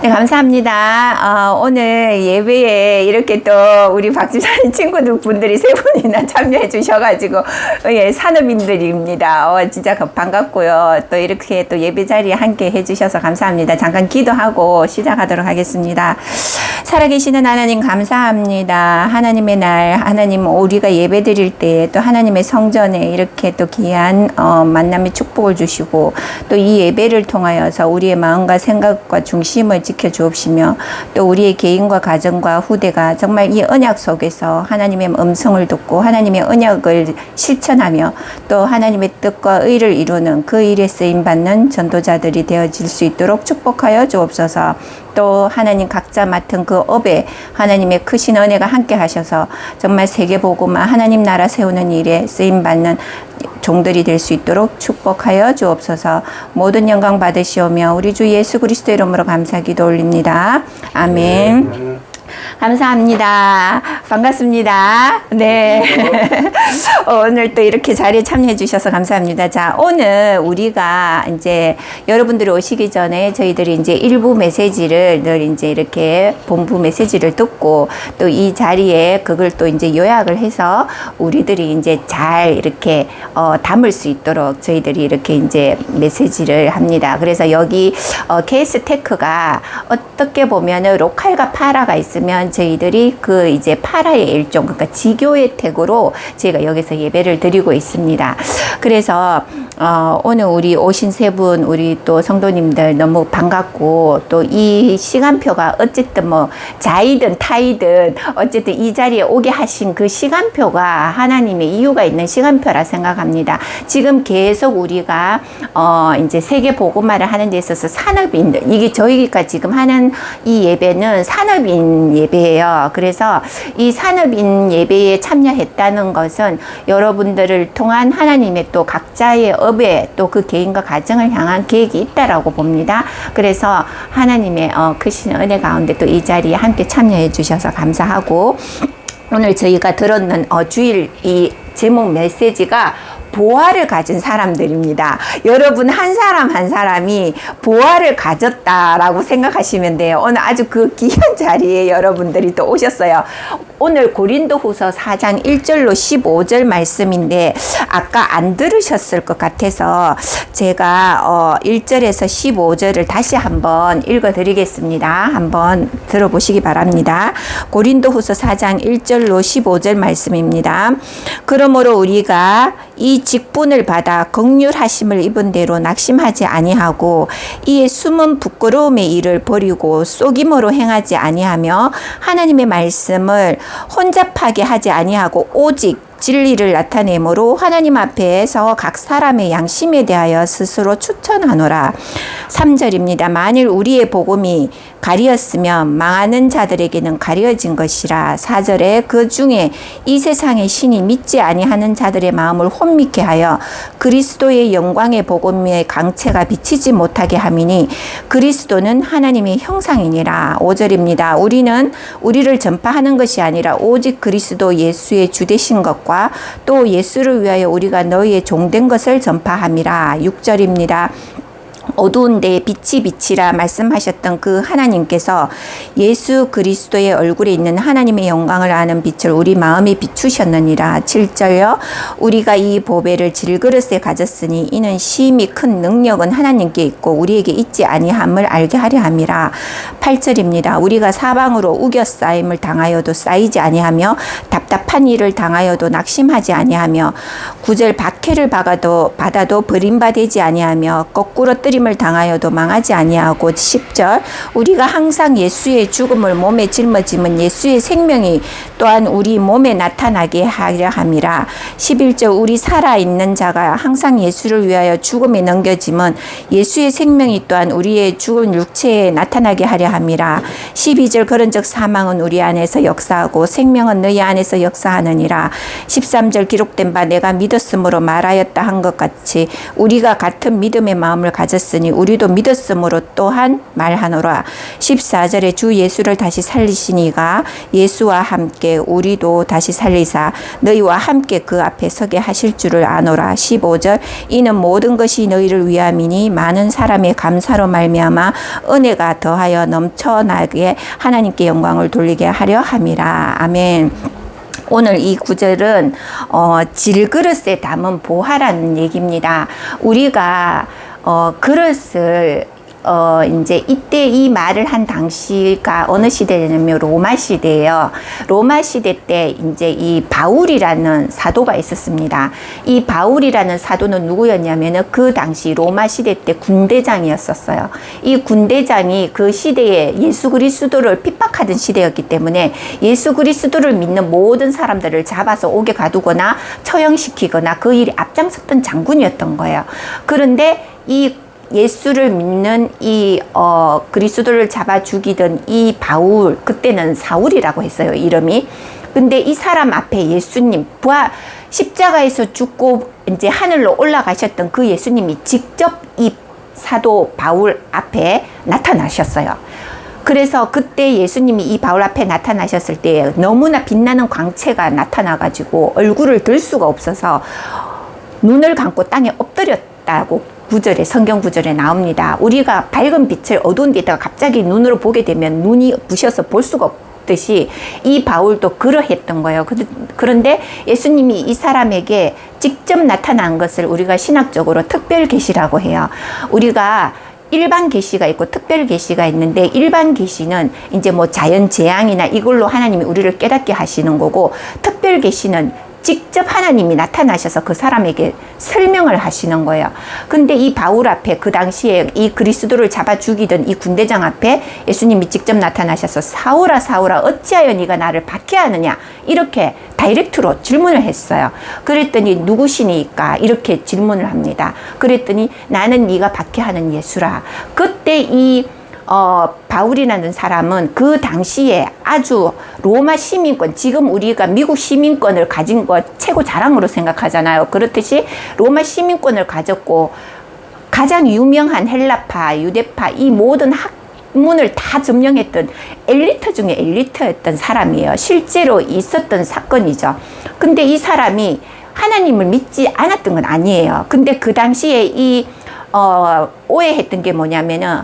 네, 감사합니다. 오늘 예배에 이렇게 또 우리 박집사님 친구들 분들이 세 분이나 참여해 주셔가지고, 예, 산업인들입니다. 진짜 반갑고요. 또 이렇게 또 예배 자리에 함께 해주셔서 감사합니다. 잠깐 기도하고 시작하도록 하겠습니다. 살아계시는 하나님 감사합니다. 하나님의 날, 하나님 우리가 예배 드릴 때 또 하나님의 성전에 이렇게 또 귀한 만남의 축복을 주시고 또 이 예배를 통하여서 우리의 마음과 생각과 중심을 지켜주옵시며 또 우리의 개인과 가정과 후대가 정말 이 언약 속에서 하나님의 음성을 듣고 하나님의 언약을 실천하며 또 하나님의 뜻과 의를 이루는 그 일에 쓰임받는 전도자들이 되어질 수 있도록 축복하여 주옵소서. 또 하나님 각자 맡은 그 업에 하나님의 크신 은혜가 함께 하셔서 정말 세계복음화 하나님 나라 세우는 일에 쓰임받는 종들이 될 수 있도록 축복하여 주옵소서. 모든 영광 받으시오며 우리 주 예수 그리스도 이름으로 감사 기도 올립니다. 아멘. 감사합니다. 반갑습니다. 네. 오늘 또 이렇게 자리에 참여해 주셔서 감사합니다. 자, 오늘 우리가 이제 여러분들이 오시기 전에 저희들이 이제 일부 메시지를 늘 이제 이렇게 본부 메시지를 듣고 또 이 자리에 그걸 또 이제 요약을 해서 우리들이 이제 잘 이렇게 담을 수 있도록 저희들이 이렇게 이제 메시지를 합니다. 그래서 여기 케이스 테크가 어떻게 보면은 로컬과 파라가 있으면 저희들이 그 이제 파라의 일종, 그러니까 지교의 택으로 저희가 여기서 예배를 드리고 있습니다. 그래서 오늘 우리 오신 세 분, 우리 또 성도님들 너무 반갑고 또 이 시간표가 어쨌든 뭐 자이든 타이든 어쨌든 이 자리에 오게 하신 그 시간표가 하나님의 이유가 있는 시간표라 생각합니다. 지금 계속 우리가 이제 세계 복음화를 하는 데 있어서 산업인들, 이게 저희가 지금 하는 이 예배는 산업인 예배예요. 그래서 이 산업인 예배에 참여했다는 것은 여러분들을 통한 하나님의 또 각자의 업에 또 그 개인과 가정을 향한 계획이 있다라고 봅니다. 그래서 하나님의 크신 은혜 가운데 또 이 자리에 함께 참여해 주셔서 감사하고, 오늘 저희가 들었는 주일 이 제목 메시지가 보화를 가진 사람들입니다. 여러분 한 사람 한 사람이 보화를 가졌다라고 생각하시면 돼요. 오늘 아주 그 귀한 자리에 여러분들이 또 오셨어요. 오늘 고린도후서 4장 1절로 15절 말씀인데 아까 안 들으셨을 것 같아서 제가 1절에서 15절을 다시 한번 읽어드리겠습니다. 한번 들어보시기 바랍니다. 고린도후서 4장 1절로 15절 말씀입니다. 그러므로 우리가 이 직분을 받아 긍휼하심을 입은 대로 낙심하지 아니하고 이에 숨은 부끄러움의 일을 버리고 속임으로 행하지 아니하며 하나님의 말씀을 혼잡하게 하지 아니하고 오직 진리를 나타내므로 하나님 앞에서 각 사람의 양심에 대하여 스스로 추천하노라. 3절입니다. 만일 우리의 복음이 가리었으면 망하는 자들에게는 가려진 것이라. 4절에 그 중에 이 세상의 신이 믿지 아니하는 자들의 마음을 혼미케 하여 그리스도의 영광의 복음의 강체가 비치지 못하게 함이니 그리스도는 하나님의 형상이니라. 5절입니다. 우리는 우리를 전파하는 것이 아니라 오직 그리스도 예수의 주되신 것과 또 예수를 위하여 우리가 너희의 종된 것을 전파함이라. 6절입니다. 어두운 데에 빛이 비치라 말씀하셨던 그 하나님께서 예수 그리스도의 얼굴에 있는 하나님의 영광을 아는 빛을 우리 마음에 비추셨느니라. 7절요. 우리가 이 보배를 질그릇에 가졌으니 이는 심히 큰 능력은 하나님께 있고 우리에게 있지 아니함을 알게 하려 함이라. 8절입니다. 우리가 사방으로 우겨 쌓임을 당하여도 쌓이지 아니하며 답답한 일을 당하여도 낙심하지 아니하며 9절 박해를 받아도 버림받지 아니하며 거꾸로 뜨림을 당하여도 망하지 아니하고 10절 우리가 항상 예수의 죽음을 몸에 짊어지면 예수의 생명이 또한 우리 몸에 나타나게 하려 함이라. 11절 우리 살아있는 자가 항상 예수를 위하여 죽음에 넘겨지면 예수의 생명이 또한 우리의 죽은 육체에 나타나게 하려 함이라. 12절 그런즉 사망은 우리 안에서 역사하고 생명은 너희 안에서 역사하느니라. 13절 기록된 바 내가 믿었으므로 말하였다 한 것 같이 우리가 같은 믿음의 마음을 가졌으니 우리도 믿었으므로 또한 말하노라. 14절에 주 예수를 다시 살리시니가 예수와 함께 우리도 다시 살리사 너희와 함께 그 앞에 서게 하실 줄을 아노라. 15절 이는 모든 것이 너희를 위함이니 많은 사람의 감사로 말미암아 은혜가 더하여 넘쳐나게 하나님께 영광을 돌리게 하려 함이라. 아멘. 오늘 이 구절은 질그릇에 담은 보화라는 얘기입니다. 우리가 그릇을 이제 이때 이 말을 한 당시가 어느 시대냐면 로마 시대예요. 로마 시대 때 이제 이 바울이라는 사도가 있었습니다. 이 바울이라는 사도는 누구였냐면은 그 당시 로마 시대 때 군대장이었었어요. 이 군대장이 그 시대에 예수 그리스도를 핍박하던 시대였기 때문에 예수 그리스도를 믿는 모든 사람들을 잡아서 옥에 가두거나 처형시키거나 그 일에 앞장섰던 장군이었던 거예요. 그런데 이 예수를 믿는 이 그리스도를 잡아 죽이던 이 바울, 그때는 사울이라고 했어요, 이름이. 근데 이 사람 앞에 예수님, 십자가에서 죽고 이제 하늘로 올라가셨던 그 예수님이 직접 이 사도 바울 앞에 나타나셨어요. 그래서 그때 예수님이 이 바울 앞에 나타나셨을 때 너무나 빛나는 광채가 나타나가지고 얼굴을 들 수가 없어서 눈을 감고 땅에 엎드렸다고 구절에, 성경 구절에 나옵니다. 우리가 밝은 빛을 어두운 데다가 갑자기 눈으로 보게 되면 눈이 부셔서 볼 수가 없듯이 이 바울도 그러했던 거예요. 그런데 예수님이 이 사람에게 직접 나타난 것을 우리가 신학적으로 특별 계시라고 해요. 우리가 일반 계시가 있고 특별 계시가 있는데 일반 계시는 이제 뭐 자연 재앙이나 이걸로 하나님이 우리를 깨닫게 하시는 거고 특별 계시는 직접 하나님이 나타나셔서 그 사람에게 설명을 하시는 거예요. 근데 이 바울 앞에 그 당시에 이 그리스도를 잡아 죽이던 이 군대장 앞에 예수님이 직접 나타나셔서 사울아 사울아 어찌하여 네가 나를 박해하느냐 이렇게 다이렉트로 질문을 했어요. 그랬더니 누구시니까 이렇게 질문을 합니다. 그랬더니 나는 네가 박해하는 예수라. 그때 이 바울이라는 사람은 그 당시에 아주 로마 시민권, 지금 우리가 미국 시민권을 가진 것 최고 자랑으로 생각하잖아요. 그렇듯이 로마 시민권을 가졌고 가장 유명한 헬라파, 유대파 이 모든 학문을 다 점령했던 엘리트 중에 엘리트였던 사람이에요. 실제로 있었던 사건이죠. 근데 이 사람이 하나님을 믿지 않았던 건 아니에요. 근데 그 당시에 오해했던 게 뭐냐면은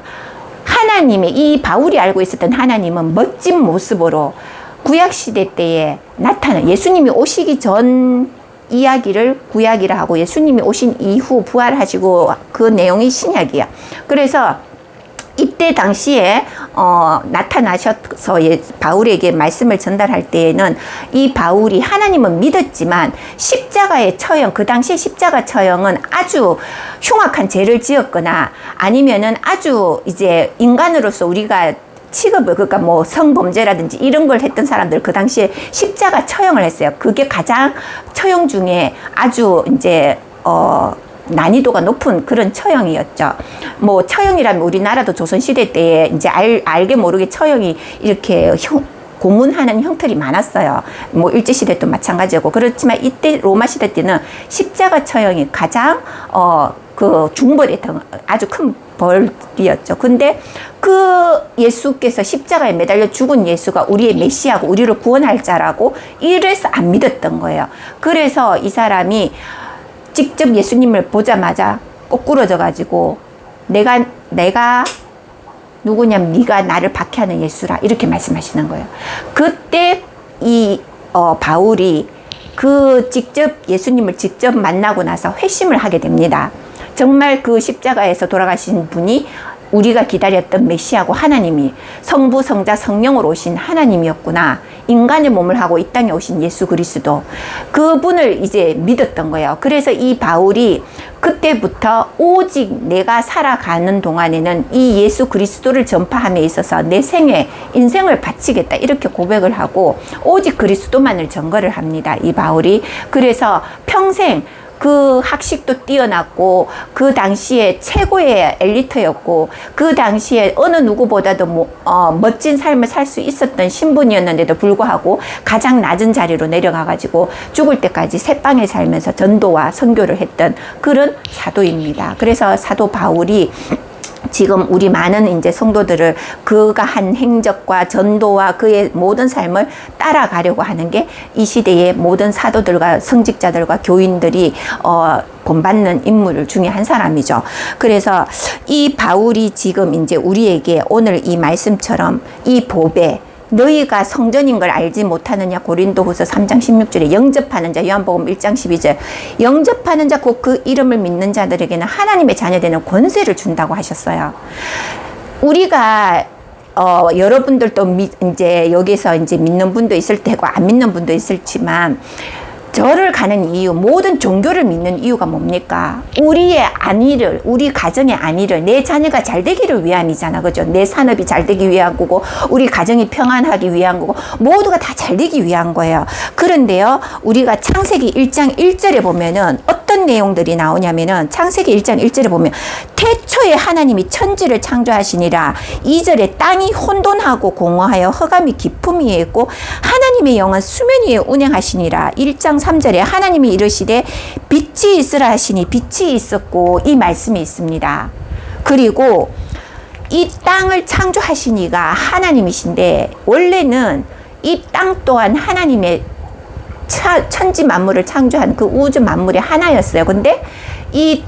하나님이 이 바울이 알고 있었던 하나님은 멋진 모습으로 구약시대 때에 나타난 예수님이 오시기 전 이야기를 구약이라 하고 예수님이 오신 이후 부활하시고 그 내용이 신약이야. 그래서 이때 당시에 나타나셔서 바울에게 말씀을 전달할 때에는 이 바울이 하나님은 믿었지만 십자가의 처형, 그 당시에 십자가 처형은 아주 흉악한 죄를 지었거나 아니면은 아주 이제 인간으로서 우리가 취급을, 그러니까 뭐 성범죄라든지 이런 걸 했던 사람들 그 당시에 십자가 처형을 했어요. 그게 가장 처형 중에 아주 이제 난이도가 높은 그런 처형이었죠. 뭐 처형이라면 우리나라도 조선시대 때에 이제 알게 모르게 처형이 이렇게 고문하는 형틀이 많았어요. 뭐 일제시대도 마찬가지고. 그렇지만 이때 로마 시대 때는 십자가 처형이 가장 그 중벌했던 아주 큰 벌이었죠. 근데 그 예수께서 십자가에 매달려 죽은 예수가 우리의 메시아고 우리를 구원할 자라고 이래서 안 믿었던 거예요. 그래서 이 사람이 직접 예수님을 보자마자 꼬꾸러져 가지고 내가 누구냐면 네가 나를 박해하는 예수라 이렇게 말씀하시는 거예요. 그때 이 바울이 그 직접 예수님을 직접 만나고 나서 회심을 하게 됩니다. 정말 그 십자가에서 돌아가신 분이 우리가 기다렸던 메시아고 하나님이 성부, 성자, 성령으로 오신 하나님이었구나. 인간의 몸을 하고 이 땅에 오신 예수 그리스도. 그분을 이제 믿었던 거예요. 그래서 이 바울이 그때부터 오직 내가 살아가는 동안에는 이 예수 그리스도를 전파함에 있어서 내 인생을 바치겠다. 이렇게 고백을 하고 오직 그리스도만을 전거를 합니다. 이 바울이. 그래서 평생 그 학식도 뛰어났고 그 당시에 최고의 엘리트였고 그 당시에 어느 누구보다도 멋진 삶을 살 수 있었던 신분이었는데도 불구하고 가장 낮은 자리로 내려가가지고 죽을 때까지 새방에 살면서 전도와 선교를 했던 그런 사도입니다. 그래서 사도 바울이 지금 우리 많은 이제 성도들을 그가 한 행적과 전도와 그의 모든 삶을 따라가려고 하는 게 이 시대의 모든 사도들과 성직자들과 교인들이 본받는 인물 중에 한 사람이죠. 그래서 이 바울이 지금 이제 우리에게 오늘 이 말씀처럼 이 보배 너희가 성전인 걸 알지 못하느냐. 고린도후서 3장 16절에 영접하는 자, 요한복음 1장 12절 영접하는 자 곧 그 이름을 믿는 자들에게는 하나님의 자녀되는 권세를 준다고 하셨어요. 우리가 여러분들도 이제 여기서 이제 믿는 분도 있을 테고 안 믿는 분도 있을지만 절을 가는 이유, 모든 종교를 믿는 이유가 뭡니까? 우리의 안위를, 우리 가정의 안위를, 내 자녀가 잘 되기를 위함이잖아. 그죠? 내 산업이 잘 되기 위한 거고, 우리 가정이 평안하기 위한 거고, 모두가 다 잘 되기 위한 거예요. 그런데요, 우리가 창세기 1장 1절에 보면은 어떤 내용들이 나오냐면은 창세기 1장 1절에 보면 태초에 하나님이 천지를 창조하시니라. 2절에 땅이 혼돈하고 공허하여 흑암이 깊음 위에 있고 하나님의 영은 수면 위에 운행하시니라. 1장 3절에 하나님이 이르시되 빛이 있으라 하시니 빛이 있었고 이 말씀이 있습니다. 그리고 이 땅을 창조하시니가 하나님이신데 원래는 이 땅 또한 하나님의 천지 만물을 창조한 그 우주 만물의 하나였어요. 근데 이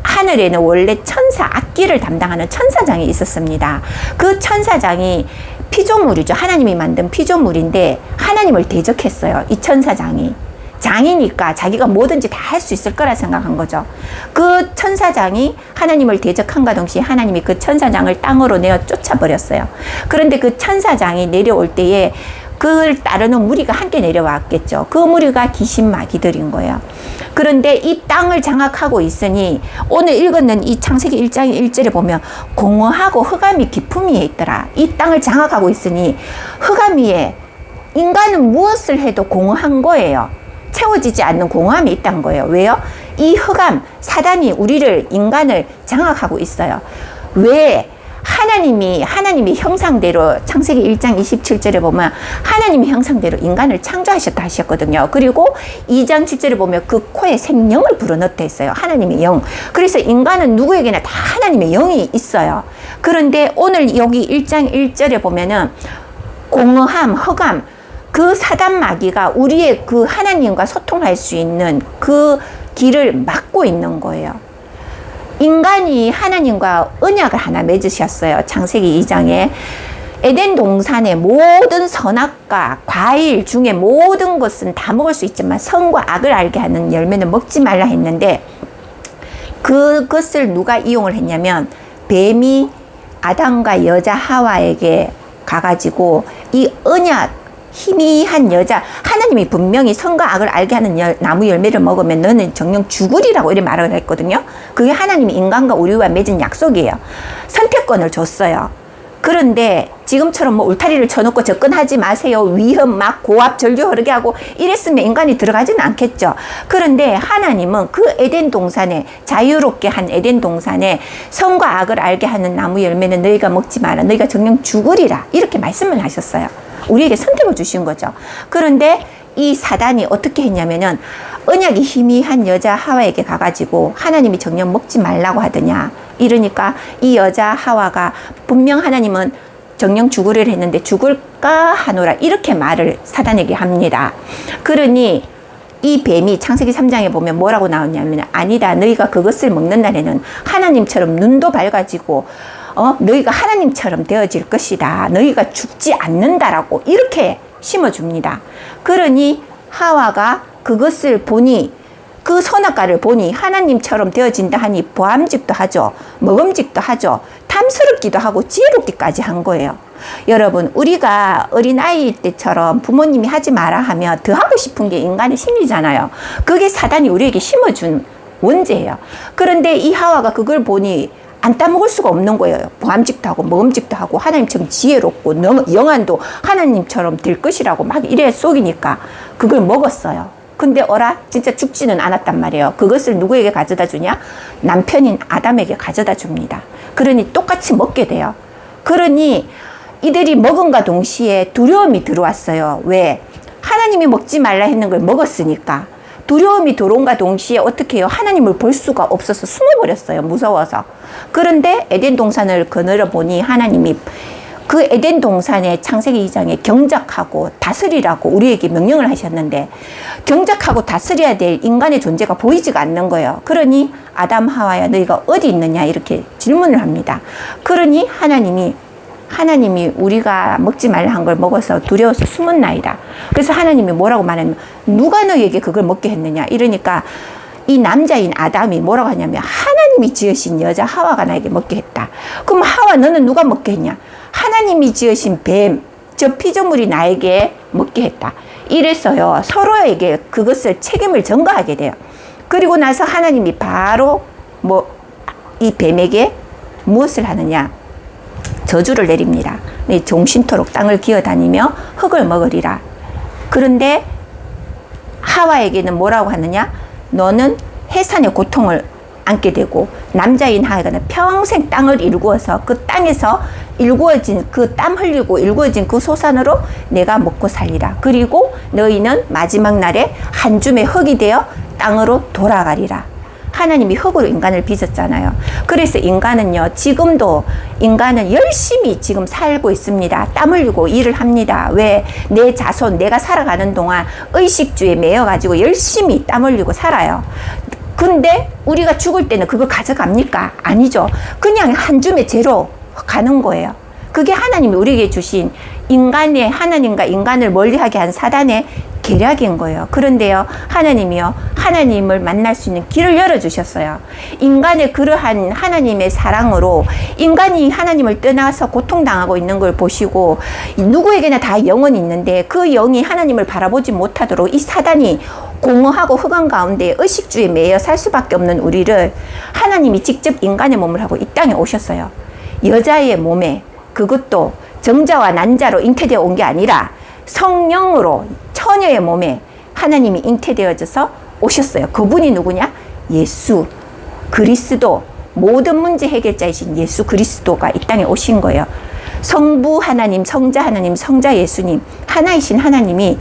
하늘에는 원래 천사, 악기를 담당하는 천사장이 있었습니다. 그 천사장이 피조물이죠. 하나님이 만든 피조물인데 하나님을 대적했어요. 이 천사장이. 장이니까 자기가 뭐든지 다 할 수 있을 거라 생각한 거죠. 그 천사장이 하나님을 대적한과 동시에 하나님이 그 천사장을 땅으로 내어 쫓아버렸어요. 그런데 그 천사장이 내려올 때에 그를 따르는 무리가 함께 내려왔겠죠. 그 무리가 귀신 마귀들인 거예요. 그런데 이 땅을 장악하고 있으니 오늘 읽었는 이 창세기 1장 1절에 보면 공허하고 흑암이 깊음 위에 있더라. 이 땅을 장악하고 있으니 흑암 위에 인간은 무엇을 해도 공허한 거예요. 채워지지 않는 공허함이 있다는 거예요. 왜요? 이 흑암, 사단이 우리를, 인간을 장악하고 있어요. 왜? 하나님이 형상대로 창세기 1장 27절에 보면 하나님의 형상대로 인간을 창조하셨다 하셨거든요. 그리고 2장 7절에 보면 그 코에 생명을 불어넣었다 했어요. 하나님의 영. 그래서 인간은 누구에게나 다 하나님의 영이 있어요. 그런데 오늘 여기 1장 1절에 보면은 공허함, 흑암, 그 사단 마귀가 우리의 그 하나님과 소통할 수 있는 그 길을 막고 있는 거예요. 인간이 하나님과 언약을 하나 맺으셨어요. 창세기 2장에 에덴 동산의 모든 선악과 과일 중에 모든 것은 다 먹을 수 있지만 선과 악을 알게 하는 열매는 먹지 말라 했는데 그것을 누가 이용을 했냐면 뱀이 아담과 여자 하와에게 가가지고 이 언약 희미한 여자, 하나님이 분명히 선과 악을 알게 하는 나무 열매를 먹으면 너는 정녕 죽으리라고 이렇게 말을 했거든요. 그게 하나님이 인간과 우리와 맺은 약속이에요. 선택권을 줬어요. 그런데 지금처럼 뭐 울타리를 쳐놓고 접근하지 마세요. 위험 막 고압 절규 흐르게 하고 이랬으면 인간이 들어가지는 않겠죠. 그런데 하나님은 그 에덴 동산에 자유롭게 한 에덴 동산에 선과 악을 알게 하는 나무 열매는 너희가 먹지 마라. 너희가 정녕 죽으리라. 이렇게 말씀을 하셨어요. 우리에게 선택을 주신 거죠. 그런데 이 사단이 어떻게 했냐면은 언약이 희미한 여자 하와에게 가가지고 하나님이 정녕 먹지 말라고 하더냐. 이러니까 이 여자 하와가 분명 하나님은 정녕 죽으리라 했는데 죽을까 하노라. 이렇게 말을 사단에게 합니다. 그러니 이 뱀이 창세기 3장에 보면 뭐라고 나오냐면 아니다. 너희가 그것을 먹는 날에는 하나님처럼 눈도 밝아지고 너희가 하나님처럼 되어질 것이다. 너희가 죽지 않는다라고 이렇게 심어줍니다. 그러니 하와가 그것을 보니 그 선악과를 보니 하나님처럼 되어진다 하니 보암직도 하죠. 먹음직도 하죠. 탐스럽기도 하고 지혜롭기까지 한 거예요. 여러분 우리가 어린아이일 때처럼 부모님이 하지 마라 하면 더 하고 싶은 게 인간의 심리잖아요. 그게 사단이 우리에게 심어준 원죄예요. 그런데 이 하와가 그걸 보니 안 따먹을 수가 없는 거예요. 보암직도 하고 먹음직도 하고 하나님처럼 지혜롭고 영안도 하나님처럼 될 것이라고 막 이래 속이니까 그걸 먹었어요. 근데 어라 진짜 죽지는 않았단 말이에요. 그것을 누구에게 가져다 주냐? 남편인 아담에게 가져다 줍니다. 그러니 똑같이 먹게 돼요. 그러니 이들이 먹은과 동시에 두려움이 들어왔어요. 왜? 하나님이 먹지 말라 했는 걸 먹었으니까. 두려움이 들어온과 동시에 어떻게 해요? 하나님을 볼 수가 없어서 숨어버렸어요. 무서워서. 그런데 에덴 동산을 거닐어 보니 하나님이 그 에덴 동산의 창세기 2장에 경작하고 다스리라고 우리에게 명령을 하셨는데 경작하고 다스려야 될 인간의 존재가 보이지가 않는 거예요. 그러니 아담 하와야 너희가 어디 있느냐 이렇게 질문을 합니다. 그러니 하나님이 우리가 먹지 말라 한 걸 먹어서 두려워서 숨었나이다. 그래서 하나님이 뭐라고 말하냐면 누가 너희에게 그걸 먹게 했느냐. 이러니까 이 남자인 아담이 뭐라고 하냐면 하나님이 지으신 여자 하와가 나에게 먹게 했다. 그럼 하와 너는 누가 먹게 했냐. 하나님이 지으신 뱀, 저 피조물이 나에게 먹게 했다. 이래서요 서로에게 그것을 책임을 전가하게 돼요. 그리고 나서 하나님이 바로 이 뱀에게 무엇을 하느냐. 저주를 내립니다. 종신토록 땅을 기어다니며 흙을 먹으리라. 그런데 하와에게는 뭐라고 하느냐? 너는 해산의 고통을 안게 되고 남자인 하와는 평생 땅을 일구어서 그 땅에서 일구어진 그 땀 흘리고 일구어진 그 소산으로 내가 먹고 살리라. 그리고 너희는 마지막 날에 한 줌의 흙이 되어 땅으로 돌아가리라. 하나님이 흙으로 인간을 빚었잖아요. 그래서 지금도 인간은 열심히 지금 살고 있습니다. 땀 흘리고 일을 합니다. 왜? 내 자손, 내가 살아가는 동안 의식주에 매여가지고 열심히 땀 흘리고 살아요. 근데 우리가 죽을 때는 그거 가져갑니까? 아니죠. 그냥 한 줌의 재로 가는 거예요. 그게 하나님이 우리에게 주신 하나님과 인간을 멀리하게 한 사단의 계략인 거예요. 그런데요, 하나님을 만날 수 있는 길을 열어주셨어요. 인간의 그러한 하나님의 사랑으로 인간이 하나님을 떠나서 고통당하고 있는 걸 보시고 누구에게나 다 영혼이 있는데 그 영이 하나님을 바라보지 못하도록 이 사단이 공허하고 흑암 가운데 의식주에 매여 살 수밖에 없는 우리를 하나님이 직접 인간의 몸을 하고 이 땅에 오셨어요. 여자의 몸에, 그것도 정자와 난자로 잉태되어 온 게 아니라 성령으로 처녀의 몸에 하나님이 잉태되어져서 오셨어요. 그분이 누구냐? 예수 그리스도, 모든 문제 해결자이신 예수 그리스도가 이 땅에 오신 거예요. 성부 하나님, 성자 하나님, 성자 예수님, 하나이신 하나님이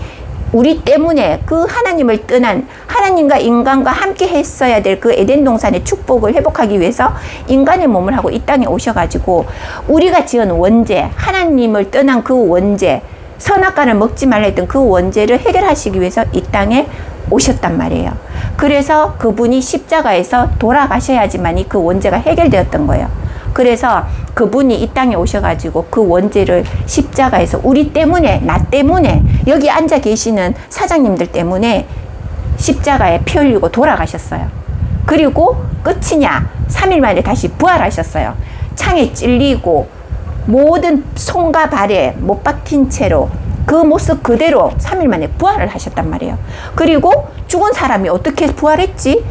우리 때문에 그 하나님을 떠난 하나님과 인간과 함께 했어야 될 그 에덴 동산의 축복을 회복하기 위해서 인간의 몸을 하고 이 땅에 오셔가지고 우리가 지은 원죄, 하나님을 떠난 그 원죄, 선악과를 먹지 말라 했던 그 원죄를 해결하시기 위해서 이 땅에 오셨단 말이에요. 그래서 그분이 십자가에서 돌아가셔야지만이 그 원죄가 해결되었던 거예요. 그래서 그분이 이 땅에 오셔가지고 그 원죄를 십자가에서 우리 때문에, 나 때문에, 여기 앉아 계시는 사장님들 때문에 십자가에 피 흘리고 돌아가셨어요. 그리고 끝이냐? 3일 만에 다시 부활하셨어요. 창에 찔리고 모든 손과 발에 못 박힌 채로 그 모습 그대로 3일 만에 부활을 하셨단 말이에요. 그리고 죽은 사람이 어떻게 부활했지?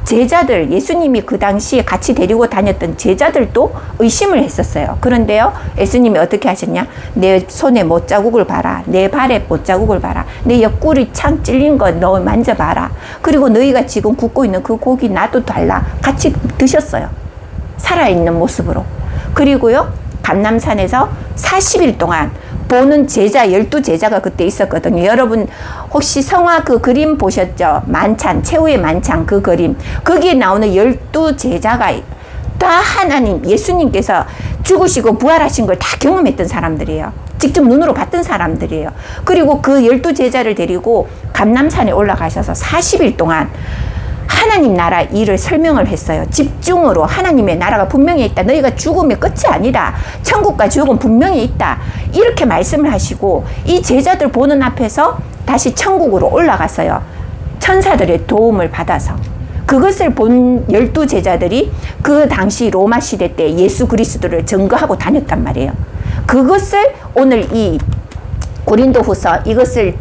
제자들, 예수님이 그 당시에 같이 데리고 다녔던 제자들도 의심을 했었어요. 그런데요, 예수님이 어떻게 하셨냐? 내 손에 못자국을 봐라. 내 발에 못자국을 봐라. 내 옆구리 창 찔린 거 너 만져봐라. 그리고 너희가 지금 굽고 있는 그 고기 나도 달라. 같이 드셨어요. 살아있는 모습으로. 그리고요, 감람산에서 40일 동안 보는 제자, 12제자가 그때 있었거든요. 여러분 혹시 성화 그 그림 보셨죠? 만찬, 최후의 만찬 그 그림. 거기에 나오는 12제자가 다 하나님, 예수님께서 죽으시고 부활하신 걸 다 경험했던 사람들이에요. 직접 눈으로 봤던 사람들이에요. 그리고 그 12제자를 데리고 감람산에 올라가셔서 40일 동안 하나님 나라 일을 설명을 했어요. 집중으로 하나님의 나라가 분명히 있다. 너희가 죽으면 끝이 아니다. 천국과 지옥은 분명히 있다. 이렇게 말씀을 하시고 이 제자들 보는 앞에서 다시 천국으로 올라갔어요. 천사들의 도움을 받아서. 그것을 본 12제자들이 그 당시 로마 시대 때 예수 그리스도를 증거하고 다녔단 말이에요. 그것을 오늘 이 고린도후서 이것을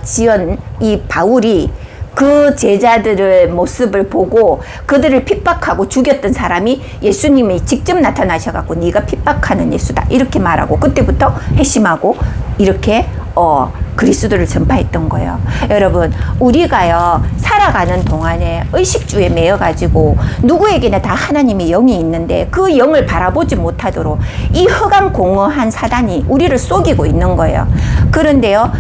지은 이 바울이 그 제자들의 모습을 보고 그들을 핍박하고 죽였던 사람이 예수님이 직접 나타나셔갖고 네가 핍박하는 예수다 이렇게 말하고 그때부터 회심하고 이렇게 그리스도를 전파했던 거예요. 여러분, 우리가요 살아가는 동안에 의식주에 매여가지고 누구에게나 다 하나님의 영이 있는데 그 영을 바라보지 못하도록 이 허감공허한 사단이 우리를 속이고 있는 거예요. 그런데요,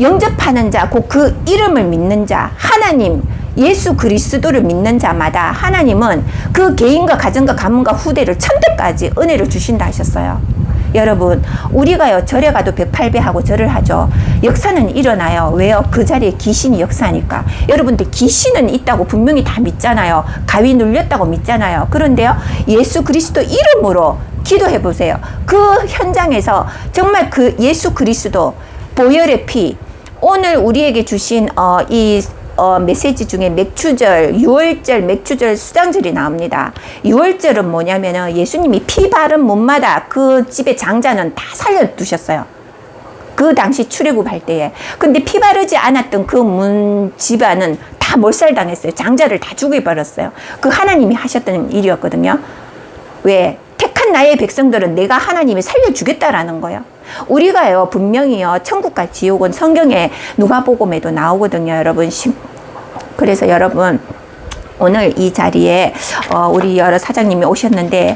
영접하는 자, 곧 그 이름을 믿는 자, 하나님 예수 그리스도를 믿는 자마다 하나님은 그 개인과 가정과 가문과 후대를 천대까지 은혜를 주신다 하셨어요. 여러분, 우리가요 절에 가도 108배 하고 절을 하죠. 역사는 일어나요. 왜요? 그 자리에 귀신이 역사니까. 여러분들, 귀신은 있다고 분명히 다 믿잖아요. 가위 눌렸다고 믿잖아요. 그런데요, 예수 그리스도 이름으로 기도해 보세요. 그 현장에서 정말 그 예수 그리스도 보혈의 피, 오늘 우리에게 주신 이 메시지 중에 맥추절, 6월절, 맥추절, 수장절이 나옵니다. 6월절은 뭐냐면은 예수님이 피 바른 몸마다 그 집의 장자는 다 살려두셨어요. 그 당시 출애굽할 때에. 근데 피 바르지 않았던 그 문 집안은 다 몰살당했어요. 장자를 다 죽여버렸어요. 그 하나님이 하셨던 일이었거든요. 왜? 택한 나의 백성들은 내가 하나님이 살려주겠다라는 거예요. 우리가요 분명히요 천국과 지옥은 성경에 누가복음에도 나오거든요, 여러분. 그래서 여러분, 오늘 이 자리에 우리 여러 사장님이 오셨는데,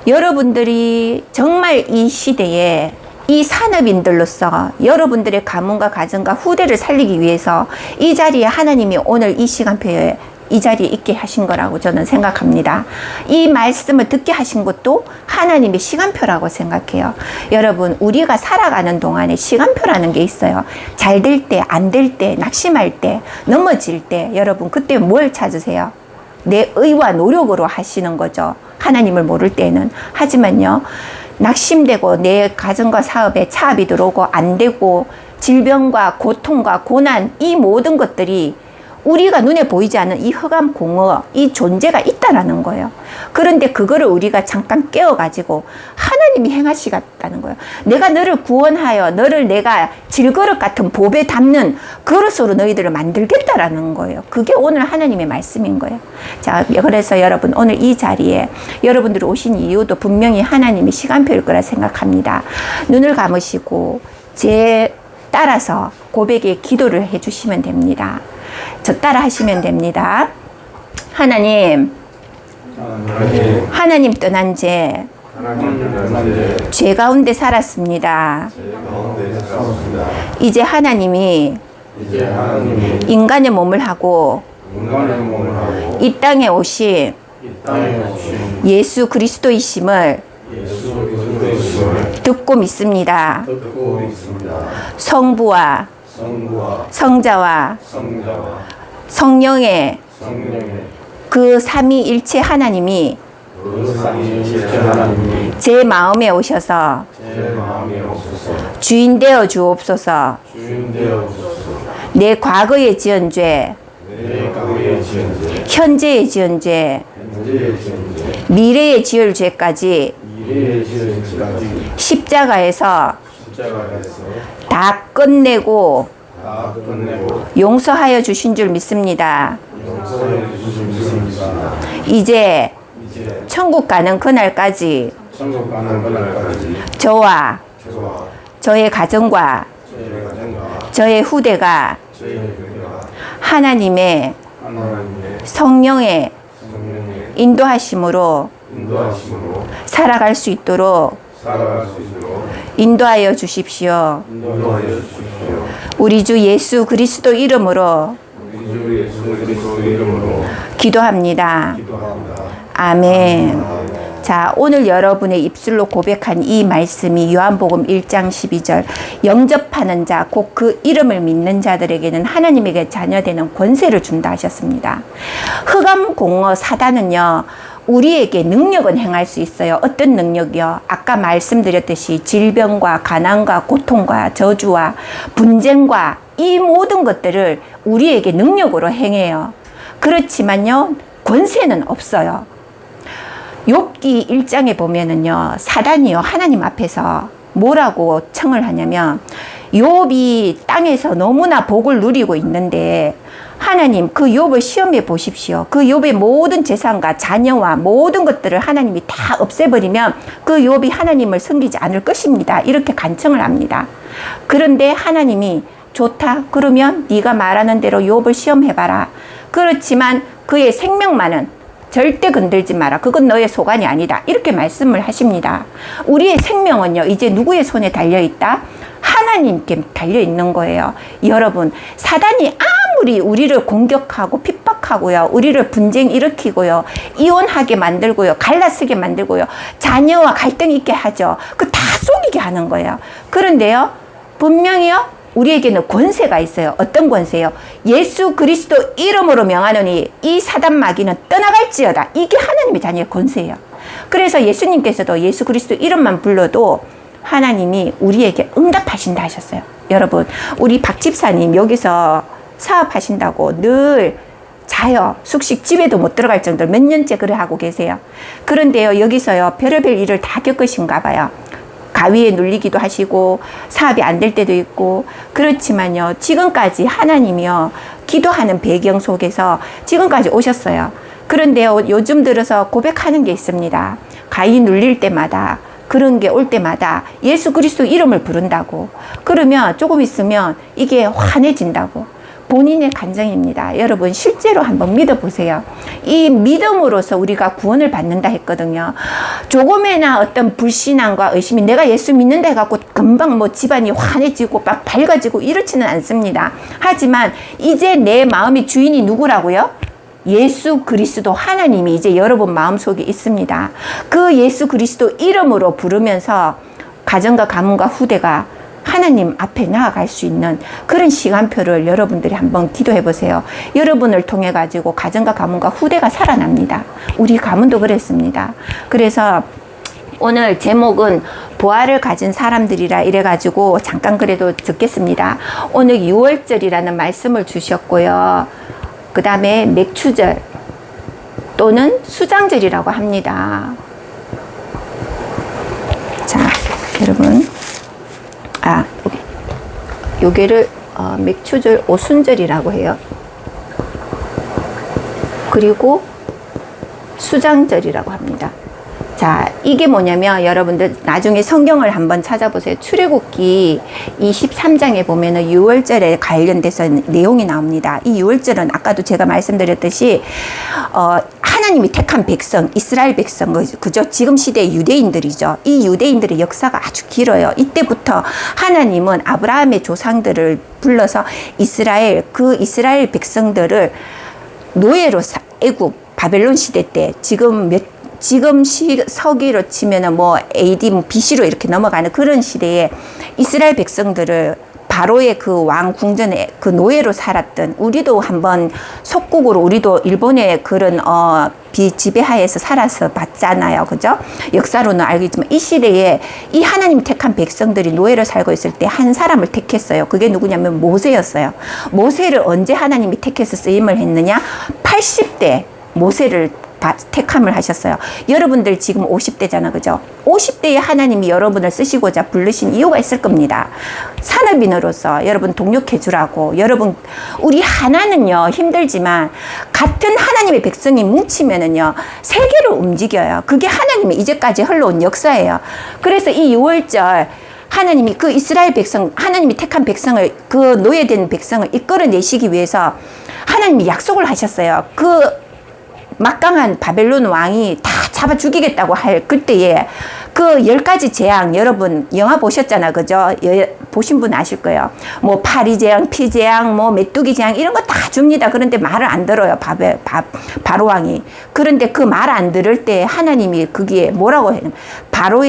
여러분들이 정말 이 시대에 이 산업인들로서 여러분들의 가문과 가정과 후대를 살리기 위해서 이 자리에 하나님이 오늘 이 시간표에 이 자리에 있게 하신 거라고 저는 생각합니다. 이 말씀을 듣게 하신 것도 하나님의 시간표라고 생각해요. 여러분, 우리가 살아가는 동안에 시간표라는 게 있어요. 잘 될 때, 안 될 때, 낙심할 때, 넘어질 때, 여러분 그때 뭘 찾으세요? 내 의와 노력으로 하시는 거죠. 하나님을 모를 때는. 하지만요, 낙심되고 내 가정과 사업에 차압이 들어오고 안 되고 질병과 고통과 고난, 이 모든 것들이 우리가 눈에 보이지 않는 이 흑암 공허, 이 존재가 있다라는 거예요. 그런데 그거를 우리가 잠깐 깨워가지고 하나님이 행하시겠다는 거예요. 내가 너를 구원하여 너를 내가 질그릇 같은 보배 담는 그릇으로 너희들을 만들겠다라는 거예요. 그게 오늘 하나님의 말씀인 거예요. 자, 그래서 여러분, 오늘 이 자리에 여러분들이 오신 이유도 분명히 하나님의 시간표일 거라 생각합니다. 눈을 감으시고 제 따라서 고백에 기도를 해주시면 됩니다. 저 따라 하시면 됩니다. 하나님 떠난 죄 가운데 살았습니다. 이제 하나님이 인간의 몸을 하고 이 땅에 오신 예수 그리스도이심을 듣고 믿습니다. 성부와 성자와 성령의 그 삼위일체 하나님이 제 마음에 오셔서 주인 되어 주옵소서. 내 과거에 지은 죄, 현재에 지은 죄, 미래에 지을 죄까지 십자가에서 다 끝내고 용서하여 주신 줄 믿습니다. 이제 천국 가는 그날까지 저와 저의 가정과 저의 후대가 하나님의 성령의 인도하심으로 살아갈 수 있도록 인도하여 주십시오. 우리 주 예수 그리스도 이름으로 기도합니다. 아멘. 자, 오늘 여러분의 입술로 고백한 이 말씀이 요한복음 1장 12절, 영접하는 자, 곧 그 이름을 믿는 자들에게는 하나님에게 자녀되는 권세를 준다 하셨습니다. 흑암 공허 사단은요, 우리에게 능력은 행할 수 있어요. 어떤 능력이요? 아까 말씀드렸듯이 질병과 가난과 고통과 저주와 분쟁과 이 모든 것들을 우리에게 능력으로 행해요. 그렇지만요, 권세는 없어요. 욥기 1장에 보면은요, 사단이요, 하나님 앞에서 뭐라고 청을 하냐면, 욥이 땅에서 너무나 복을 누리고 있는데 하나님 그 욥을 시험해 보십시오. 그 욥의 모든 재산과 자녀와 모든 것들을 하나님이 다 없애버리면 그 욥이 하나님을 섬기지 않을 것입니다. 이렇게 간청을 합니다. 그런데 하나님이 좋다. 그러면 네가 말하는 대로 욥을 시험해봐라. 그렇지만 그의 생명만은 절대 건들지 마라. 그건 너의 소관이 아니다. 이렇게 말씀을 하십니다. 우리의 생명은요, 이제 누구의 손에 달려있다? 하나님께 달려있는 거예요. 여러분, 사단이 아무리 우리를 공격하고 핍박하고요, 우리를 분쟁 일으키고요, 이혼하게 만들고요, 갈라서게 만들고요, 자녀와 갈등 있게 하죠. 그 다 속이게 하는 거예요. 그런데요, 분명히요, 우리에게는 권세가 있어요. 어떤 권세요? 예수 그리스도 이름으로 명하노니 이 사단 마귀는 떠나갈지어다. 이게 하나님의 자녀의 권세예요. 그래서 예수님께서도 예수 그리스도 이름만 불러도 하나님이 우리에게 응답하신다 하셨어요. 여러분, 우리 박 집사님 여기서 사업하신다고 늘 자요. 숙식 집에도 못 들어갈 정도로 몇 년째 그래 하고 계세요. 그런데요, 여기서요, 별의별 일을 다 겪으신가 봐요. 가위에 눌리기도 하시고 사업이 안 될 때도 있고, 그렇지만요, 지금까지 하나님이요, 기도하는 배경 속에서 지금까지 오셨어요. 그런데요, 요즘 들어서 고백하는 게 있습니다. 가위 눌릴 때마다, 그런 게 올 때마다 예수 그리스도 이름을 부른다고. 그러면 조금 있으면 이게 환해진다고. 본인의 간증입니다. 여러분, 실제로 한번 믿어보세요. 이 믿음으로서 우리가 구원을 받는다 했거든요. 조금이나 어떤 불신앙과 의심이 내가 예수 믿는다 해갖고 금방 뭐 집안이 환해지고 막 밝아지고 이렇지는 않습니다. 하지만 이제 내 마음의 주인이 누구라고요? 예수 그리스도 하나님이 이제 여러분 마음속에 있습니다. 그 예수 그리스도 이름으로 부르면서 가정과 가문과 후대가 하나님 앞에 나아갈 수 있는 그런 시간표를 여러분들이 한번 기도해 보세요. 여러분을 통해 가지고 가정과 가문과 후대가 살아납니다. 우리 가문도 그랬습니다. 그래서 오늘 제목은 부활을 가진 사람들이라 이래가지고 잠깐 그래도 듣겠습니다. 오늘 6월절이라는 말씀을 주셨고요. 그 다음에 맥추절 또는 수장절이라고 합니다. 자, 여러분. 요게를 맥추절 오순절이라고 해요. 그리고 수장절이라고 합니다. 자, 이게 뭐냐면 여러분들 나중에 성경을 한번 찾아보세요. 출애굽기 23장에 보면은 6월절에 관련돼서 내용이 나옵니다. 이 6월절은 아까도 제가 말씀드렸듯이 하나님이 택한 백성, 이스라엘 백성, 그죠? 지금 시대의 유대인들이죠. 이 유대인들의 역사가 아주 길어요. 이때부터 하나님은 아브라함의 조상들을 불러서 그 이스라엘 백성들을 노예로 애굽 바벨론 시대 때 지금 서기로 치면은 뭐 AD BC로 이렇게 넘어가는 그런 시대에 이스라엘 백성들을 바로의 그 왕 궁전에 그 노예로 살았던, 우리도 한번 속국으로 우리도 일본의 그런 지배하에서 살아서 봤잖아요. 그죠? 역사로는 알겠지만 이 시대에 이 하나님 택한 백성들이 노예로 살고 있을 때 한 사람을 택했어요. 그게 누구냐면 모세였어요. 모세를 언제 하나님이 택해서 쓰임을 했느냐? 80대 모세를 택함을 하셨어요. 여러분들 지금 50대잖아, 그죠? 50대에 하나님이 여러분을 쓰시고자 부르신 이유가 있을 겁니다. 산업인으로서 여러분 동력해 주라고. 여러분, 우리 하나는요, 힘들지만 같은 하나님의 백성이 뭉치면은요, 세계를 움직여요. 그게 하나님의 이제까지 흘러온 역사예요. 그래서 이 6월절 하나님이 그 이스라엘 백성, 하나님이 택한 백성을, 그 노예된 백성을 이끌어내시기 위해서 하나님이 약속을 하셨어요. 그 막강한 바벨론 왕이 다 잡아 죽이겠다고 할 그때에 그 10가지 재앙, 여러분 영화 보셨잖아, 그죠? 보신 분 아실 거예요. 뭐 파리 재앙, 피 재앙, 뭐 메뚜기 재앙 이런 거 다 줍니다. 그런데 말을 안 들어요, 바로 왕이. 그런데 그 말 안 들을 때 하나님이 거기에 뭐라고 해요? 바로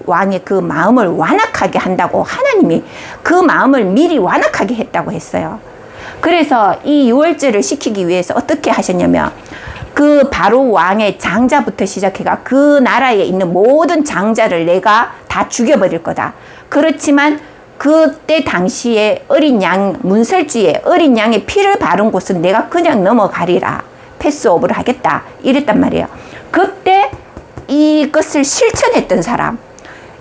왕의 그 마음을 완악하게 한다고, 하나님이 그 마음을 미리 완악하게 했다고 했어요. 그래서 이 6월절을 시키기 위해서 어떻게 하셨냐면 그 바로 왕의 장자부터 시작해가 그 나라에 있는 모든 장자를 내가 다 죽여버릴 거다. 그렇지만 그때 당시에 어린 양, 문설주에 어린 양의 피를 바른 곳은 내가 그냥 넘어가리라. 패스오브를 하겠다. 이랬단 말이에요. 그때 이것을 실천했던 사람,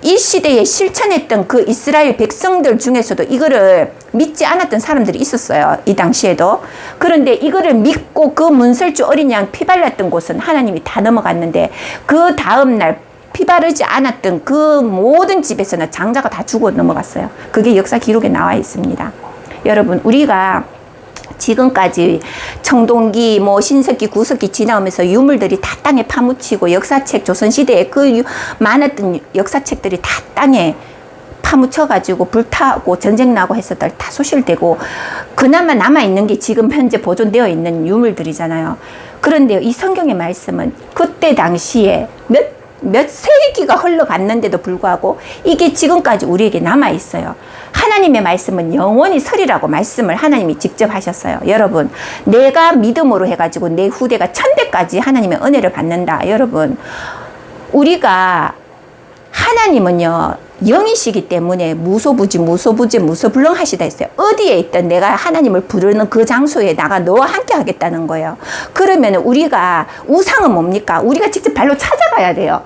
이 시대에 실천했던 그 이스라엘 백성들 중에서도 이거를 믿지 않았던 사람들이 있었어요. 이 당시에도. 그런데 이거를 믿고 그 문설주 어린 양 피 발랐던 곳은 하나님이 다 넘어갔는데 그 다음날 피 바르지 않았던 그 모든 집에서는 장자가 다 죽어 넘어갔어요. 그게 역사 기록에 나와 있습니다. 여러분, 우리가 지금까지 청동기, 신석기, 구석기 지나오면서 유물들이 다 땅에 파묻히고 역사책, 조선시대에 그 많았던 역사책들이 다 땅에 파묻혀가지고 불타고 전쟁 나고 했었던 다 소실되고 그나마 남아있는 게 지금 현재 보존되어 있는 유물들이잖아요. 그런데 이 성경의 말씀은 그때 당시에 몇 세기가 흘러갔는데도 불구하고 이게 지금까지 우리에게 남아있어요. 하나님의 말씀은 영원히 서리라고 말씀을 하나님이 직접 하셨어요. 여러분, 내가 믿음으로 해가지고 내 후대가 1000대까지 하나님의 은혜를 받는다. 여러분, 우리가 하나님은요 영이시기 때문에 무소불능하시다 했어요. 어디에 있든 내가 하나님을 부르는 그 장소에 나가 너와 함께 하겠다는 거예요. 그러면 우리가 우상은 뭡니까? 우리가 직접 발로 찾아가야 돼요.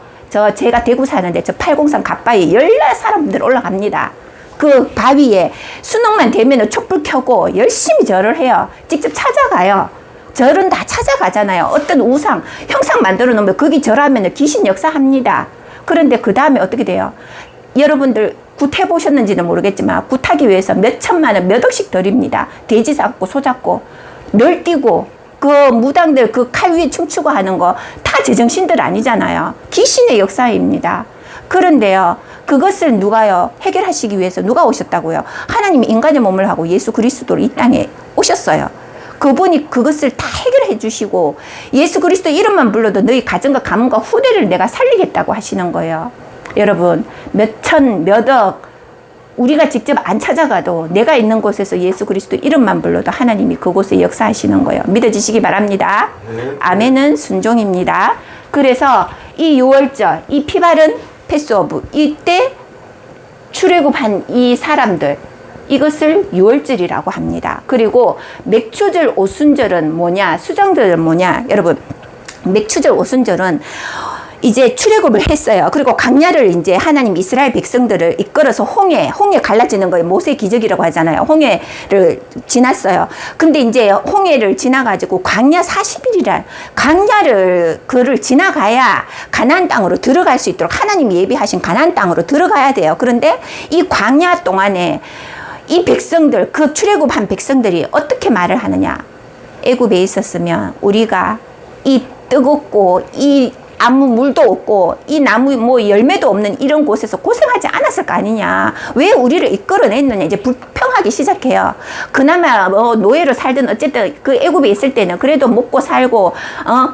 제가 대구 사는데 저 803 갓바위 열날 사람들 올라갑니다. 그 바위에 수능만 되면 촛불 켜고 열심히 절을 해요. 직접 찾아가요. 절은 다 찾아가잖아요. 어떤 우상, 형상 만들어 놓으면 거기 절하면 귀신 역사합니다. 그런데 그 다음에 어떻게 돼요? 여러분들 굿 해보셨는지는 모르겠지만 굿하기 위해서 몇 천만 원, 몇 억씩 드립니다. 돼지 잡고 소 잡고 널 뛰고 그 무당들 그 칼 위에 춤추고 하는 거 다 제정신들 아니잖아요. 귀신의 역사입니다. 그런데요, 그것을 누가요 해결하시기 위해서 누가 오셨다고요? 하나님이 인간의 몸을 하고 예수 그리스도로 이 땅에 오셨어요. 그분이 그것을 다 해결해 주시고 예수 그리스도 이름만 불러도 너희 가정과 가문과 후대를 내가 살리겠다고 하시는 거예요. 여러분, 몇 천, 몇 억 우리가 직접 안 찾아가도 내가 있는 곳에서 예수 그리스도 이름만 불러도 하나님이 그곳에 역사하시는 거예요. 믿어지시기 바랍니다. 아멘은 순종입니다. 그래서 이 6월절, 이 피바른 패스오브, 이때 출애굽한 이 사람들, 이것을 6월절이라고 합니다. 그리고 맥추절 오순절은 뭐냐, 수정절은 뭐냐. 여러분, 맥추절 오순절은 이제 출애굽을 했어요. 그리고 광야를 이제 하나님 이스라엘 백성들을 이끌어서 홍해 갈라지는 거예요. 모세 기적이라고 하잖아요. 홍해를 지났어요. 근데 이제 홍해를 지나가지고 광야 40일이란 그를 지나가야 가나안 땅으로 들어갈 수 있도록 하나님이 예비하신 가나안 땅으로 들어가야 돼요. 그런데 이 광야 동안에 이 백성들, 그 출애굽한 백성들이 어떻게 말을 하느냐? 애굽에 있었으면 우리가 이 뜨겁고 이 아무 물도 없고 이 나무 열매도 없는 이런 곳에서 고생하지 않았을 거 아니냐. 왜 우리를 이끌어냈느냐. 이제 불평하기 시작해요. 그나마 노예로 살든 어쨌든 그 애굽에 있을 때는 그래도 먹고 살고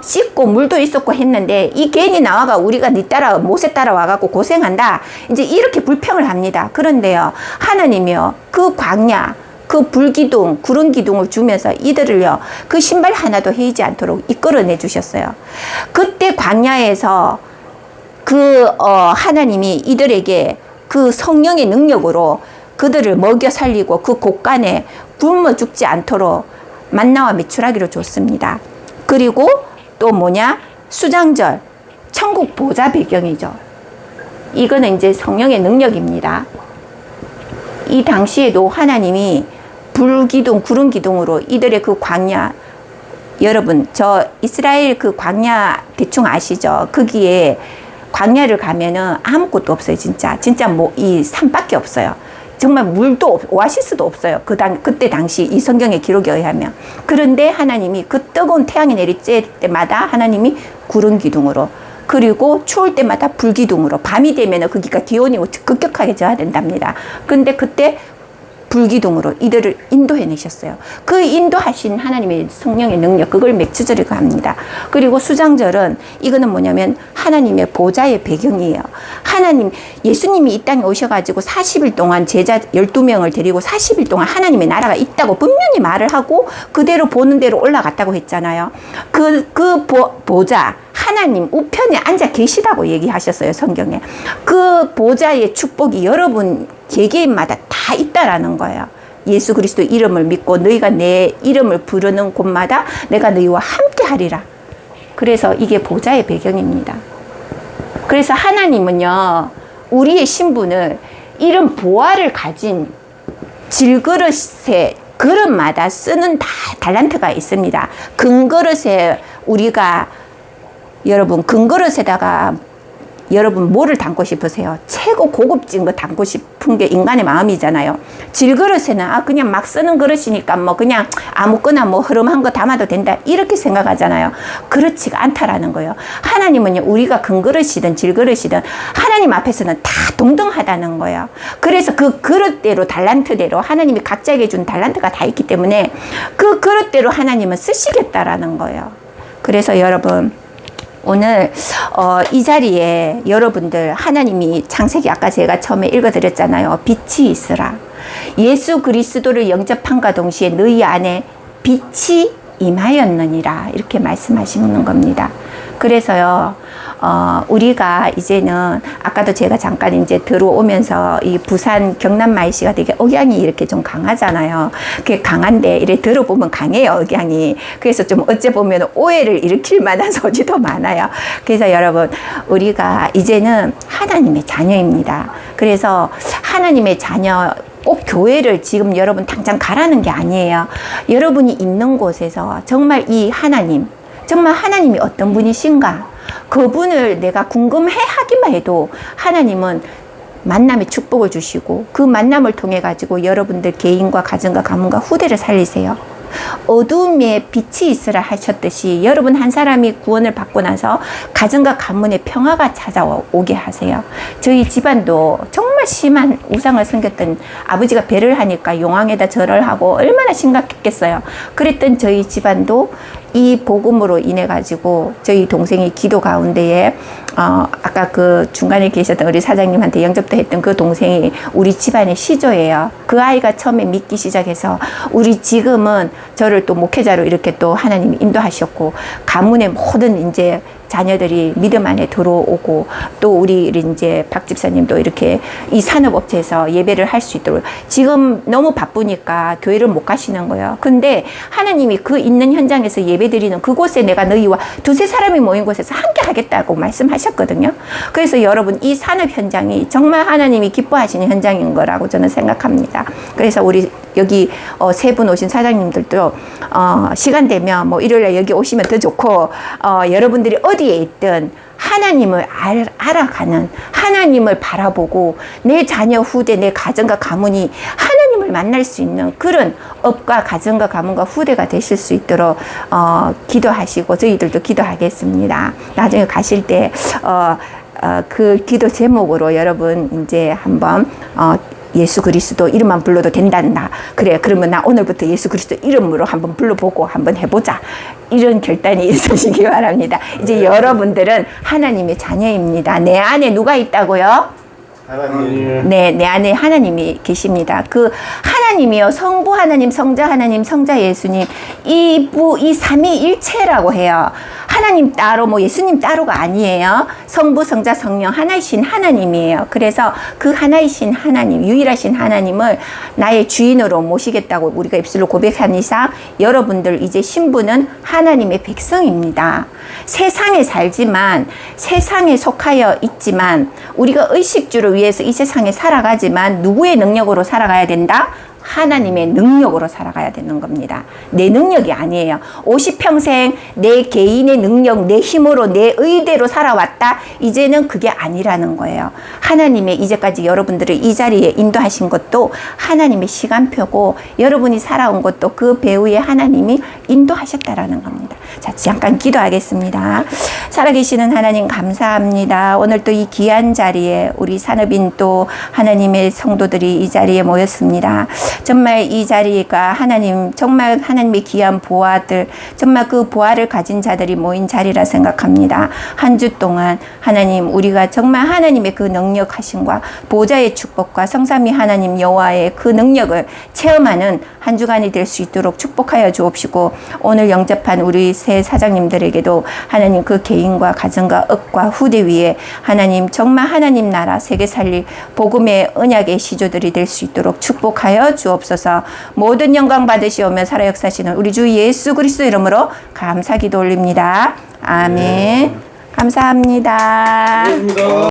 씻고 물도 있었고 했는데 이 괜히 나와가 우리가 모세 따라 와갖고 고생한다. 이제 이렇게 불평을 합니다. 그런데요, 하나님이요 그 광야, 그 불기둥, 구름 기둥을 주면서 이들을요, 그 신발 하나도 헤이지 않도록 이끌어내 주셨어요. 그때 광야에서 하나님이 이들에게 그 성령의 능력으로 그들을 먹여 살리고 그 곳간에 굶어 죽지 않도록 만나와 메추라기를 줬습니다. 그리고 또 수장절, 천국 보좌 배경이죠. 이거는 이제 성령의 능력입니다. 이 당시에도 하나님이 불기둥, 구름 기둥으로 이들의 그 광야, 여러분, 저 이스라엘 그 광야 대충 아시죠? 거기에 광야를 가면은 아무것도 없어요, 진짜. 이 산밖에 없어요. 정말 물도 오아시스도 없어요. 그때 당시 이 성경의 기록에 의하면. 그런데 하나님이 그 뜨거운 태양이 내리쬐 때마다 하나님이 구름 기둥으로, 그리고 추울 때마다 불기둥으로, 밤이 되면은 거기가 기온이 급격하게 저하된답니다. 근데 그때 불기둥으로 이들을 인도해내셨어요. 그 인도하신 하나님의 성령의 능력, 그걸 맥추절이라고 합니다. 그리고 수장절은 이거는 뭐냐면 하나님의 보좌의 배경이에요. 예수님이 이 땅에 오셔가지고 40일 동안 제자 12명을 데리고 40일 동안 하나님의 나라가 있다고 분명히 말을 하고 그대로 보는 대로 올라갔다고 했잖아요. 보좌, 하나님 우편에 앉아 계시다고 얘기하셨어요, 성경에. 그 보좌의 축복이 여러분 개개인마다 다 있다라는 거예요. 예수 그리스도 이름을 믿고 너희가 내 이름을 부르는 곳마다 내가 너희와 함께 하리라. 그래서 이게 보좌의 배경입니다. 그래서 하나님은요, 우리의 신분을 이런 보화를 가진 질그릇에 그릇마다 쓰는 다 달란트가 있습니다. 금그릇에 우리가 여러분 금그릇에다가 여러분 뭐를 담고 싶으세요? 최고 고급진 거 담고 싶은 게 인간의 마음이잖아요. 질그릇에는 그냥 막 쓰는 그릇이니까 뭐 그냥 아무거나 뭐 흐름한 거 담아도 된다 이렇게 생각하잖아요. 그렇지가 않다라는 거예요. 하나님은요, 우리가 금그릇이든 질그릇이든 하나님 앞에서는 다 동등하다는 거예요. 그래서 그 그릇대로 달란트대로 하나님이 각자에게 준 달란트가 다 있기 때문에 그 그릇대로 하나님은 쓰시겠다라는 거예요. 그래서 여러분, 오늘 이 자리에 여러분들 하나님이 창세기 아까 제가 처음에 읽어드렸잖아요. 빛이 있으라. 예수 그리스도를 영접함과 동시에 너희 안에 빛이 임하였느니라 이렇게 말씀하시는 겁니다. 그래서요, 우리가 이제는 아까도 제가 잠깐 이제 들어오면서 이 부산 경남 말씨가 되게 억양이 이렇게 좀 강하잖아요. 그게 강한데 이래 들어보면 강해요, 억양이. 그래서 좀 어째 보면 오해를 일으킬 만한 소지도 많아요. 그래서 여러분, 우리가 이제는 하나님의 자녀입니다. 그래서 하나님의 자녀, 꼭 교회를 지금 여러분 당장 가라는 게 아니에요. 여러분이 있는 곳에서 정말 이 하나님, 정말 하나님이 어떤 분이신가? 그분을 내가 궁금해 하기만 해도 하나님은 만남의 축복을 주시고 그 만남을 통해 가지고 여러분들 개인과 가정과 가문과 후대를 살리세요. 어둠에 빛이 있으라 하셨듯이 여러분 한 사람이 구원을 받고 나서 가정과 가문에 평화가 찾아오게 하세요. 저희 집안도 정말 심한 우상을 섬겼던 아버지가 배를 하니까 용왕에다 절을 하고 얼마나 심각했겠어요. 그랬던 저희 집안도 이 복음으로 인해 가지고 저희 동생이 기도 가운데에 아까 그 중간에 계셨던 우리 사장님한테 영접도 했던 그 동생이 우리 집안의 시조예요. 그 아이가 처음에 믿기 시작해서 우리 지금은 저를 또 목회자로 이렇게 또 하나님이 인도하셨고 가문의 모든 이제 자녀들이 믿음 안에 들어오고 또 우리 이제 박 집사님도 이렇게 이 산업업체에서 예배를 할 수 있도록 지금 너무 바쁘니까 교회를 못 가시는 거예요. 근데 하나님이 그 있는 현장에서 예배 드리는 그곳에 내가 너희와 두세 사람이 모인 곳에서 함께 하겠다고 말씀하셨거든요. 그래서 여러분 이 산업 현장이 정말 하나님이 기뻐하시는 현장인 거라고 저는 생각합니다. 그래서 우리 여기 세 분 오신 사장님들도 시간 되면 뭐 일요일에 여기 오시면 더 좋고 여러분들이 어디에 있든 하나님을 알아가는, 하나님을 바라보고 내 자녀 후대, 내 가정과 가문이 하나님을 만날 수 있는 그런 업과 가정과 가문과 후대가 되실 수 있도록 기도하시고 저희들도 기도하겠습니다. 나중에 가실 때 그 기도 제목으로 여러분 이제 한번 예수 그리스도 이름만 불러도 된단다. 그래, 그러면 나 오늘부터 예수 그리스도 이름으로 한번 불러보고 한번 해보자. 이런 결단이 있으시기 바랍니다. 이제 여러분들은 하나님의 자녀입니다. 내 안에 누가 있다고요? 하나님. 네, 내 안에 하나님이 계십니다. 그 하나님이요, 성부 하나님, 성자 하나님, 성자 예수님, 이 삼위일체라고 해요. 하나님 따로, 뭐 예수님 따로가 아니에요. 성부, 성자, 성령 하나이신 하나님이에요. 그래서 그 하나이신 하나님, 유일하신 하나님을 나의 주인으로 모시겠다고 우리가 입술로 고백한 이상 여러분들 이제 신분은 하나님의 백성입니다. 세상에 살지만, 세상에 속하여 있지만, 우리가 의식주를 위해서 이 세상에 살아가지만 누구의 능력으로 살아가야 된다? 하나님의 능력으로 살아가야 되는 겁니다. 내 능력이 아니에요. 50평생 내 개인의 능력, 내 힘으로, 내 의대로 살아왔다. 이제는 그게 아니라는 거예요. 하나님의 이제까지 여러분들을 이 자리에 인도하신 것도 하나님의 시간표고 여러분이 살아온 것도 그 배후에 하나님이 인도하셨다라는 겁니다. 자, 잠깐 기도하겠습니다. 살아계시는 하나님 감사합니다. 오늘 또 이 귀한 자리에 우리 산업인 또 하나님의 성도들이 이 자리에 모였습니다. 정말 이 자리가 하나님, 정말 하나님의 귀한 보화들, 정말 그 보화를 가진 자들이 모인 자리라 생각합니다. 한 주 동안 하나님, 우리가 정말 하나님의 그 능력하심과 보좌의 축복과 성삼위 하나님 여호와의 그 능력을 체험하는 한 주간이 될 수 있도록 축복하여 주옵시고, 오늘 영접한 우리 새 사장님들에게도 하나님 그 개인과 가정과 업과 후대 위에 하나님 정말 하나님 나라 세계 살릴 복음의 언약의 시조들이 될 수 있도록 축복하여 주옵소서. 모든 영광 받으시오며 살아 역사하시는 우리 주 예수 그리스도 이름으로 감사 기도 올립니다. 아멘. 감사합니다.